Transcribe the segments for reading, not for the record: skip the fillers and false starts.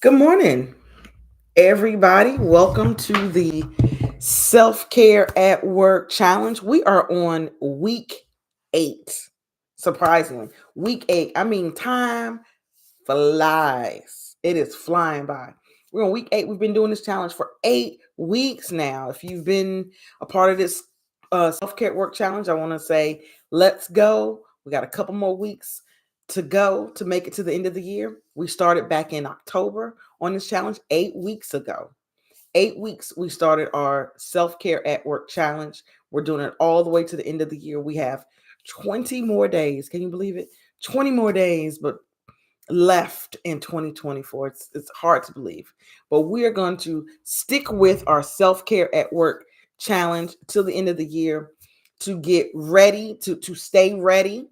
Good morning, everybody. Welcome to the Self Care at Work Challenge. We are on week 8. Surprisingly, week 8. I mean, time flies. It is flying by. We're on week 8. We've been doing this challenge for 8 weeks now. If you've been a part of this Self Care at Work Challenge, I want to say, let's go. We got a couple more weeks to go to make it to the end of the year. We started back in October on this challenge 8 weeks ago. 8 weeks we started our self-care at work challenge. We're doing it all the way to the end of the year. We have 20 more days. Can you believe it? 20 more days, but left in 2024. It's hard to believe. But we are going to stick with our self-care at work challenge till the end of the year to get ready, to stay ready,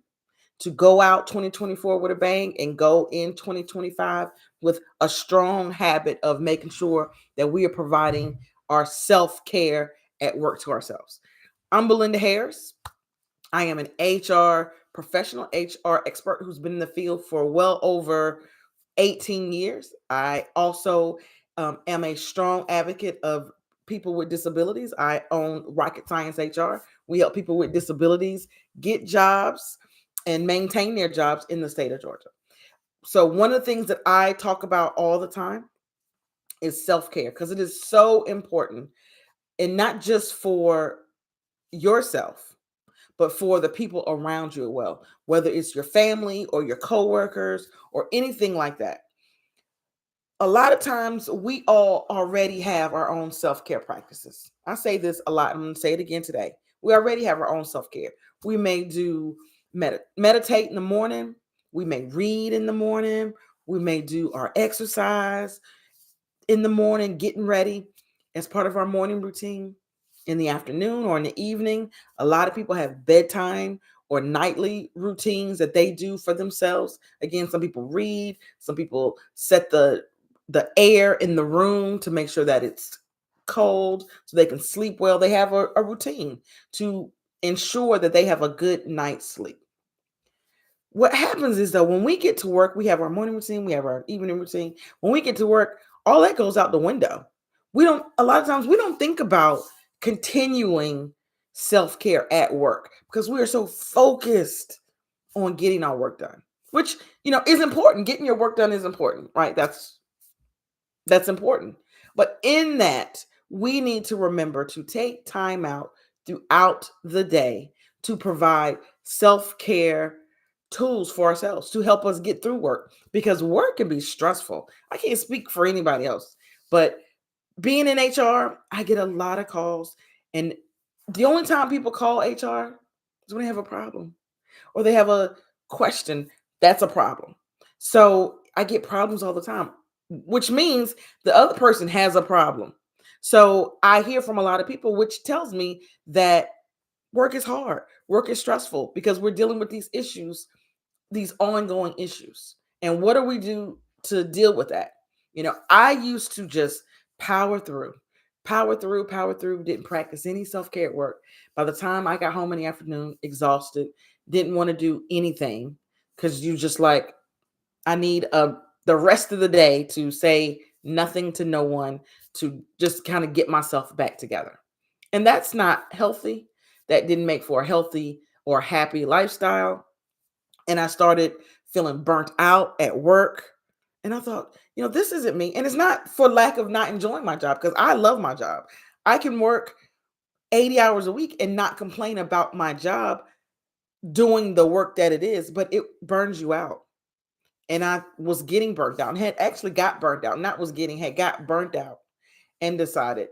to go out 2024 with a bang and go in 2025 with a strong habit of making sure that we are providing our self-care at work to ourselves. I'm Belinda Harris. I am an HR professional, HR expert who's been in the field for well over 18 years. I also am a strong advocate of people with disabilities. I own Rocket Science HR. We help people with disabilities get jobs and maintain their jobs in the state of Georgia. So, one of the things that I talk about all the time is self care because it is so important, and not just for yourself, but for the people around you as well, whether it's your family or your coworkers or anything like that. A lot of times we all already have our own self-care practices. I say this a lot. I'm going to say it again today. We already have our own self-care. We may do meditate in the morning. We may read in the morning. We may do our exercise in the morning, getting ready as part of our morning routine. In the afternoon or in the evening, a lot of people have bedtime or nightly routines that they do for themselves. Again, some people read, some people set the air in the room to make sure that it's cold so they can sleep well. They have a routine to ensure that they have a good night's sleep. What happens is though, when we get to work, we have our morning routine, we have our evening routine. When we get to work, all that goes out the window. We don't, a lot of times, we don't think about continuing self care at work because we are so focused on getting our work done, which, is important. Getting your work done is important, right? That's important. But in that, we need to remember to take time out throughout the day to provide self care tools for ourselves to help us get through work because work can be stressful. I can't speak for anybody else, but being in HR, I get a lot of calls. And the only time people call HR is when they have a problem or they have a question. That's a problem. So I get problems all the time, which means the other person has a problem. So I hear from a lot of people, which tells me that work is hard, work is stressful because we're dealing with these issues, these ongoing issues. And what do we do to deal with that? I used to just power through, power through, didn't practice any self care at work. By the time I got home in the afternoon, exhausted, didn't want to do anything because you just like, I need the rest of the day to say nothing to no one to just kind of get myself back together. And that's not healthy. That didn't make for a healthy or happy lifestyle. And I started feeling burnt out at work. And I thought, this isn't me. And it's not for lack of not enjoying my job because I love my job. I can work 80 hours a week and not complain about my job doing the work that it is, but it burns you out. And I was getting burnt out and had actually got burnt out, not was getting, had got burnt out and decided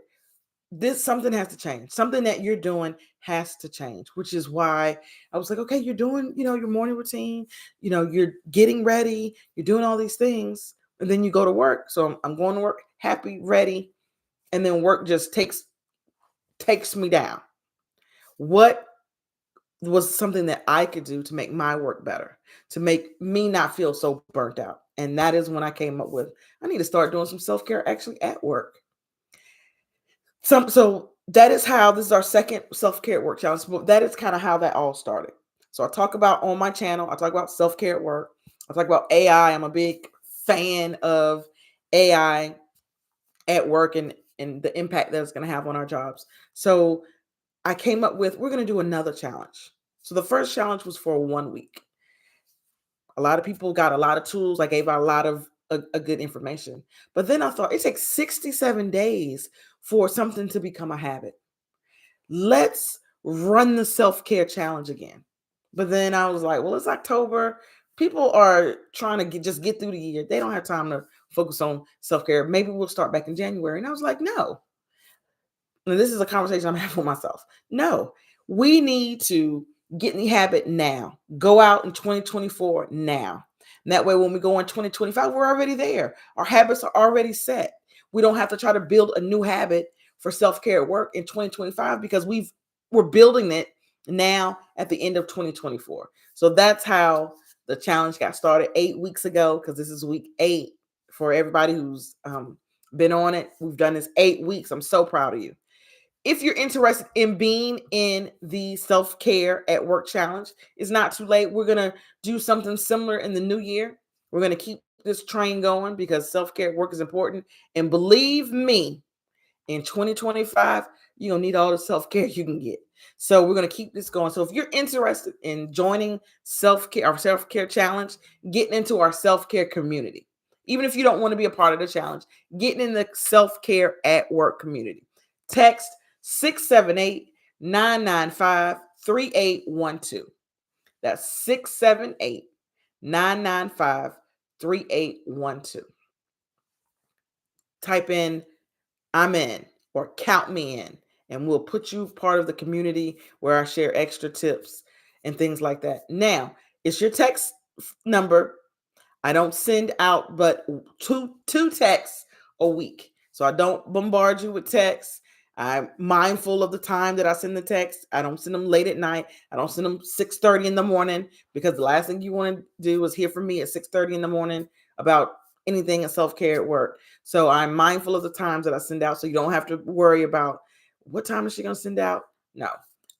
this something has to change. Something that you're doing has to change, which is why I was like, okay, you're doing, your morning routine, you're getting ready, you're doing all these things, and then you go to work. So I'm going to work happy, ready, and then work just takes me down. What was something that I could do to make my work better, to make me not feel so burnt out? And that is when I came up with I need to start doing some self-care actually at work. So that is how this is our second self-care at work challenge. But that is kind of how that all started. So I talk about on my channel, I talk about self-care at work. I talk about AI. I'm a big fan of AI at work and the impact that it's going to have on our jobs. So I came up with, we're going to do another challenge. So the first challenge was for 1 week. A lot of people got a lot of tools. I gave out a lot of a good information. But then I thought it takes 67 days for something to become a habit. Let's run the self-care challenge again. But then I was like, well, it's October. People are trying to just get through the year. They don't have time to focus on self-care. Maybe we'll start back in January. And I was like, no. And this is a conversation I'm having with myself. No, we need to get in the habit now. Go out in 2024 now. And that way, when we go in 2025, we're already there. Our habits are already set. We don't have to try to build a new habit for self-care at work in 2025 because we're building it now at the end of 2024. So that's how the challenge got started 8 weeks ago, because this is week 8 for everybody who's been on it. We've done this 8 weeks. I'm so proud of you. If you're interested in being in the self-care at work challenge, it's not too late. We're going to do something similar in the new year. We're going to keep this train going because self-care at work is important. And believe me, in 2025, you're going to need all the self-care you can get. So we're going to keep this going. So if you're interested in joining our self-care challenge, getting into our self-care community, even if you don't want to be a part of the challenge, getting in the self-care at work community, text 678-995-3812. That's 678-995-3812. Type in I'm in or count me in, and we'll put you part of the community where I share extra tips and things like that. Now, it's your text number. I don't send out but two texts a week. So I don't bombard you with texts. I'm mindful of the time that I send the text. I don't send them late at night. I don't send them 6:30 in the morning, because the last thing you want to do is hear from me at 6:30 in the morning about anything in self-care at work. So I'm mindful of the times that I send out, so you don't have to worry about what time is she going to send out. No,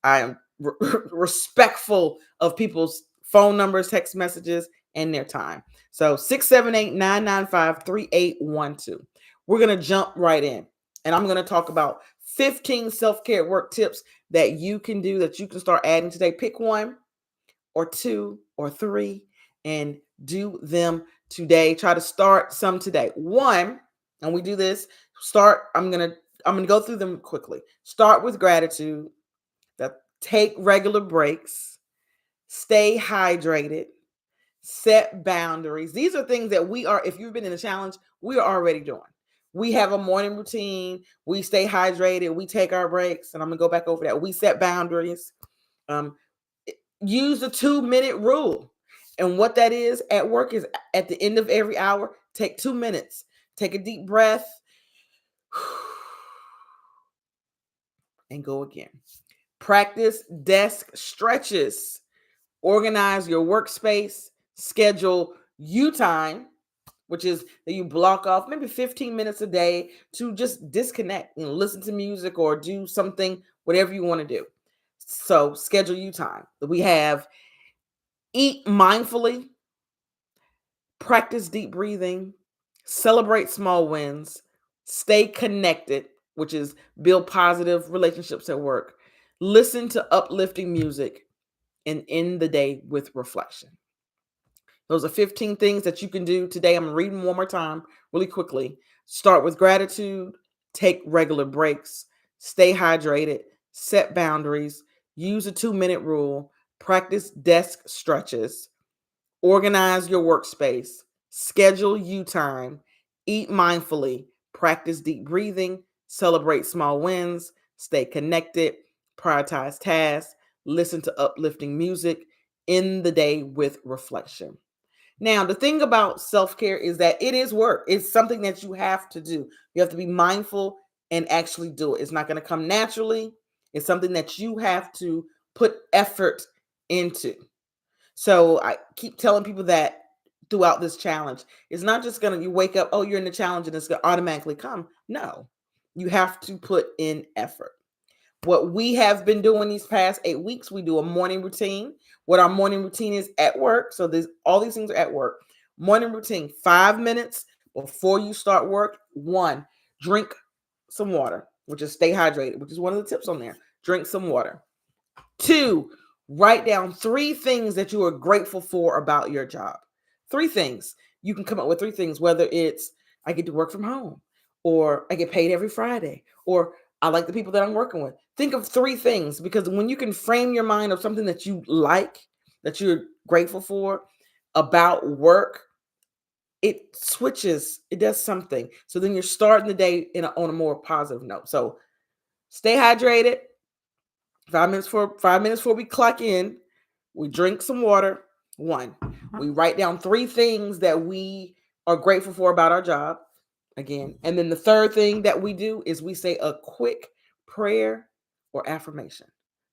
I am respectful of people's phone numbers, text messages, and their time. So 678-995-3812. We're going to jump right in. And I'm going to talk about 15 self-care work tips that you can do, that you can start adding today. Pick one or two or three and do them today. Try to start some today. One, and we do this, I'm going to go through them quickly. Start with gratitude. Take regular breaks. Stay hydrated. Set boundaries. These are things that if you've been in a challenge, we are already doing. We have a morning routine. We stay hydrated. We take our breaks. And I'm going to go back over that. We set boundaries. Use the 2-minute rule. And what that is at work is, at the end of every hour, take 2 minutes. Take a deep breath. And go again. Practice desk stretches. Organize your workspace. Schedule you time, which is that you block off maybe 15 minutes a day to just disconnect and listen to music or do something, whatever you want to do. So schedule you time. We have eat mindfully, practice deep breathing, celebrate small wins, stay connected, which is build positive relationships at work, listen to uplifting music, and end the day with reflection. Those are 15 things that you can do today. I'm reading one more time really quickly. Start with gratitude, take regular breaks, stay hydrated, set boundaries, use a 2-minute rule, practice desk stretches, organize your workspace, schedule you time, eat mindfully, practice deep breathing, celebrate small wins, stay connected, prioritize tasks, listen to uplifting music, end the day with reflection. Now, the thing about self-care is that it is work. It's something that you have to do. You have to be mindful and actually do it. It's not going to come naturally. It's something that you have to put effort into. So I keep telling people that throughout this challenge. It's not just you wake up, oh, you're in the challenge and it's going to automatically come. No, you have to put in effort. What we have been doing these past 8 weeks, we do a morning routine. What our morning routine is at work. So all these things are at work. Morning routine, 5 minutes Before you start work, one, drink some water, which is stay hydrated, which is one of the tips on there. Drink some water. Two, write down 3 things that you are grateful for about your job. 3 things. You can come up with 3 things, whether it's I get to work from home, or I get paid every Friday, or I like the people that I'm working with. Think of 3 things, because when you can frame your mind of something that you like, that you're grateful for about work, it switches, it does something. So then you're starting the day on a more positive note. So stay hydrated. 5 minutes before we clock in, we drink some water. One, we write down 3 things that we are grateful for about our job. Again, and then the third thing that we do is we say a quick prayer or affirmation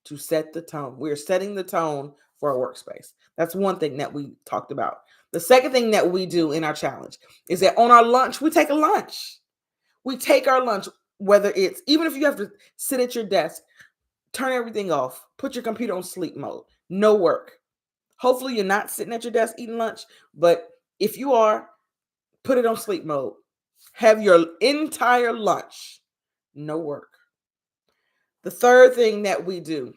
to set the tone. We're setting the tone for our workspace. That's one thing that we talked about. The second thing that we do in our challenge is that on our lunch, we take a lunch. We take our lunch, whether it's, even if you have to sit at your desk, turn everything off, put your computer on sleep mode, no work. Hopefully you're not sitting at your desk eating lunch, but if you are, put it on sleep mode. Have your entire lunch, no work. The third thing that we do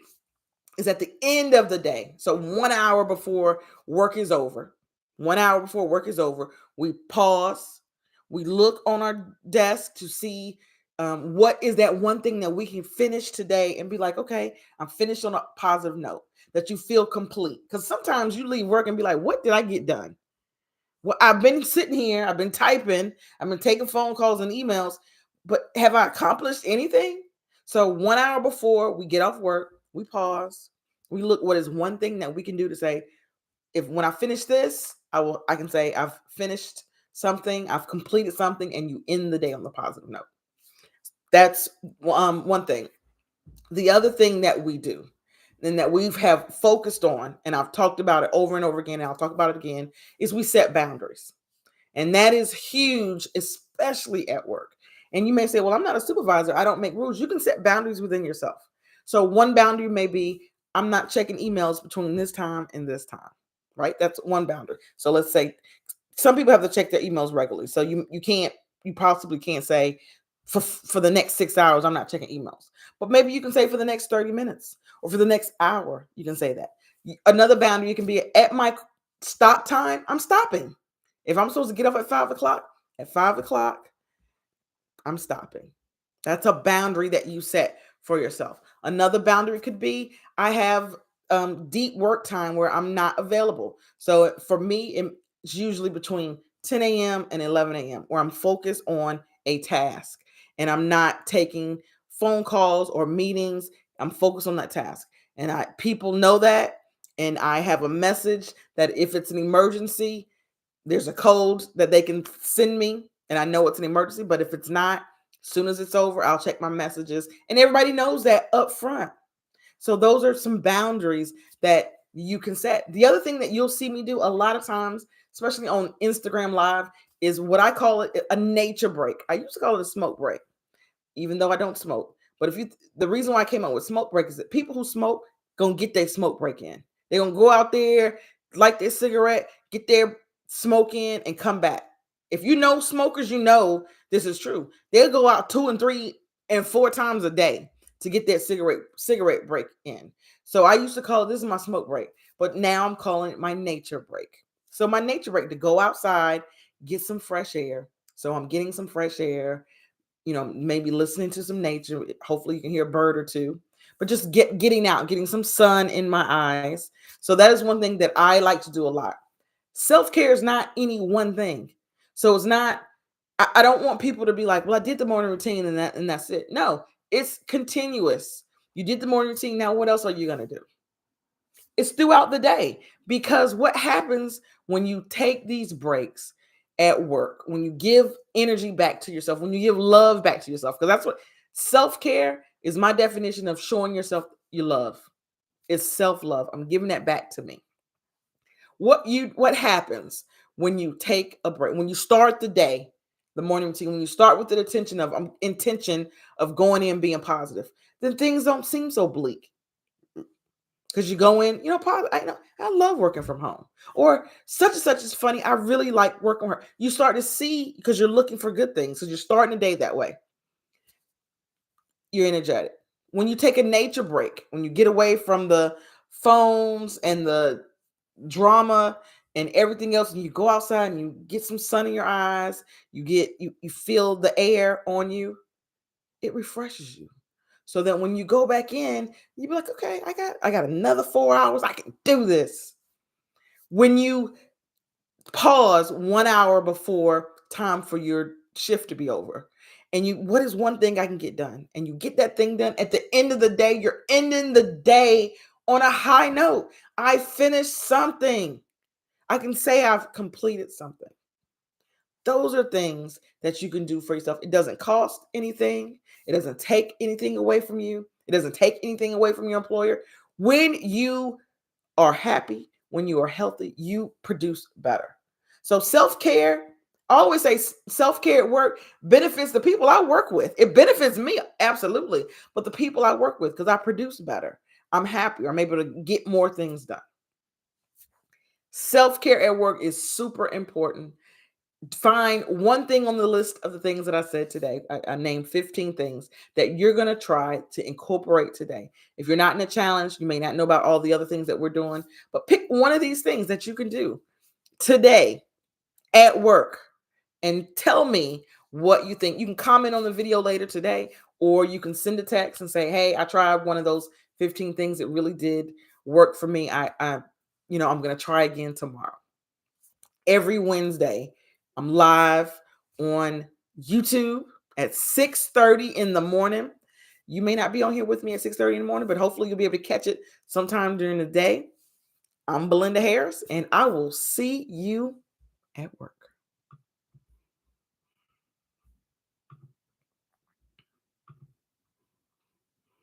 is at the end of the day, so 1 hour before work is over, we pause, we look on our desk to see what is that one thing that we can finish today and be like, okay, I'm finished on a positive note, that you feel complete. Because sometimes you leave work and be like, what did I get done? Well, I've been sitting here, I've been typing, I've been taking phone calls and emails, but have I accomplished anything? So 1 hour before we get off work, we pause, we look what is one thing that we can do to say, if when I finish this, I can say I've finished something, I've completed something, and you end the day on the positive note. That's one thing. The other thing that we do, and that we have focused on, and I've talked about it over and over again, and I'll talk about it again, is we set boundaries. And that is huge, especially at work. And you may say, well, I'm not a supervisor, I don't make rules. You can set boundaries within yourself. So one boundary may be, I'm not checking emails between this time and this time, right? That's one boundary. So let's say some people have to check their emails regularly. So you possibly can't say for the next 6 hours, I'm not checking emails. But maybe you can say for the next 30 minutes or for the next hour, you can say that. Another boundary can be, at my stop time, I'm stopping. If I'm supposed to get up at 5 o'clock, I'm stopping. That's a boundary that you set for yourself. Another boundary could be, I have deep work time where I'm not available. So for me, it's usually between 10 a.m. and 11 a.m. where I'm focused on a task and I'm not taking phone calls or meetings. I'm focused on that task. And people know that. And I have a message that if it's an emergency, there's a code that they can send me, and I know it's an emergency. But if it's not, as soon as it's over, I'll check my messages, and everybody knows that up front. So those are some boundaries that you can set. The other thing that you'll see me do a lot of times, especially on Instagram Live, is what I call it a nature break. I used to call it a smoke break, even though I don't smoke. But the reason why I came up with smoke break is that people who smoke gonna get their smoke break in. They're gonna go out there, light their cigarette, get their smoke in, and come back. If you know smokers, you know this is true. They'll go out 2 and 3 and 4 times a day to get that cigarette break in. So I used to call it, this is my smoke break, but now I'm calling it my nature break. So my nature break, to go outside, get some fresh air. So I'm getting some fresh air, maybe listening to some nature. Hopefully you can hear a bird or two, but just getting out, getting some sun in my eyes. So that is one thing that I like to do a lot. Self-care is not any one thing. So it's not, I don't want people to be like, well, I did the morning routine and that's it. No, it's continuous. You did the morning routine. Now what else are you going to do? It's throughout the day, because what happens when you take these breaks at work, when you give energy back to yourself, when you give love back to yourself, because that's what self-care is. My definition of showing yourself you love is self-love. I'm giving that back to me. What happens when you take a break, when you start the day, the morning routine, when you start with the intention of going in being positive, then things don't seem so bleak. Because you go in, I love working from home. Or such and such is funny. I really like working with her. You start to see because you're looking for good things. So you're starting the day that way. You're energetic. When you take a nature break, when you get away from the phones and the drama and everything else, and you go outside and you get some sun in your eyes, you feel the air on you, it refreshes you. So that when you go back in, you be like, okay, I got another 4 hours. I can do this. When you pause 1 hour before time for your shift to be over, and what is one thing I can get done? And you get that thing done at the end of the day, you're ending the day on a high note. I finished something. I can say I've completed something. Those are things that you can do for yourself. It doesn't cost anything. It doesn't take anything away from you. It doesn't take anything away from your employer. When you are happy, when you are healthy, you produce better. So self-care, I always say self-care at work benefits the people I work with. It benefits me, absolutely. But the people I work with, because I produce better, I'm happier. I'm able to get more things done. Self-care at work is super important. Find one thing on the list of the things that I said today. I named 15 things that you're going to try to incorporate today. If you're not in a challenge, you may not know about all the other things that we're doing, but pick one of these things that you can do today at work and tell me what you think. You can comment on the video later today, or you can send a text and say, hey, I tried one of those 15 things. It really did work for me. I'm going to try again tomorrow. Every Wednesday, I'm live on YouTube at 6:30 in the morning. You may not be on here with me at 6:30 in the morning, but hopefully you'll be able to catch it sometime during the day. I'm Belinda Harris, and I will see you at work.